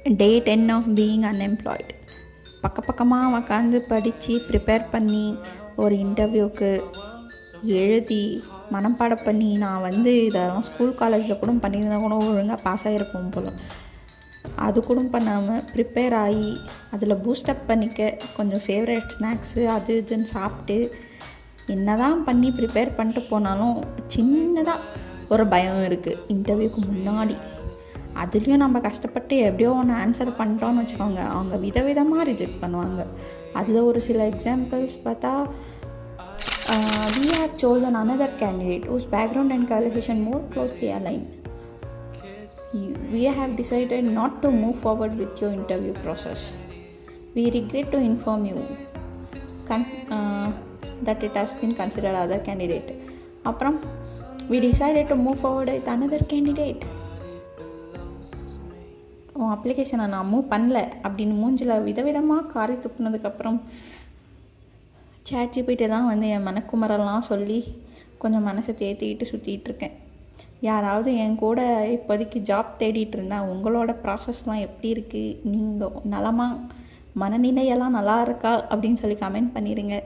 Day 10 of being unemployed. பக்கமாக உக்காந்து படித்து ப்ரிப்பேர் பண்ணி ஒரு இன்டர்வியூக்கு எழுதி மனப்பாடம் பண்ணி நான் இதெல்லாம் ஸ்கூல் காலேஜில் கூட பண்ணியிருந்தா கூட ஒழுங்காக பாஸ் ஆகிருப்போம் போல். அது கூட பண்ணாமல் ப்ரிப்பேர் ஆகி அதில் பூஸ்டப் பண்ணிக்க கொஞ்சம் ஃபேவரட் ஸ்நாக்ஸு அது இதுன்னு சாப்பிட்டு என்ன தான் பண்ணி ப்ரிப்பேர் பண்ணிட்டு போனாலும் சின்னதாக ஒரு பயம் இருக்குது இன்டர்வியூக்கு முன்னாடி. அதுலேயும் நம்ம கஷ்டப்பட்டு எப்படியோ ஒன்று ஆன்சர் பண்ணிட்டோன்னு வச்சுக்கோங்க, அவங்க விதவிதமாக ரிஜெக்ட் பண்ணுவாங்க. அதில் ஒரு சில எக்ஸாம்பிள்ஸ் பார்த்தா, we have chosen another candidate whose background and qualification more closely aligned. We have decided not to move forward with your interview process. We regret to inform you that it has been considered other candidate. அப்புறம் we decided to move forward with another candidate. உன் அப்ளிகேஷனை நான் move பண்ணல அப்படின்னு மூஞ்சில் விதவிதமாக காரி துப்புனதுக்கப்புறம் ChatGPT தான் என் மனக்குமரெல்லாம் சொல்லி கொஞ்சம் மனசை தேத்திக்கிட்டு சுற்றிட்டு இருக்கேன். யாராவது என் கூட இப்போதைக்கு ஜாப் தேடிட்டு இருந்தால் உங்களோட ப்ராசஸ்லாம் எப்படி இருக்குது, நீங்கள் நலமாக மனநிலையெல்லாம் நல்லா இருக்கா அப்படின்னு சொல்லி கமெண்ட் பண்ணிடுங்க.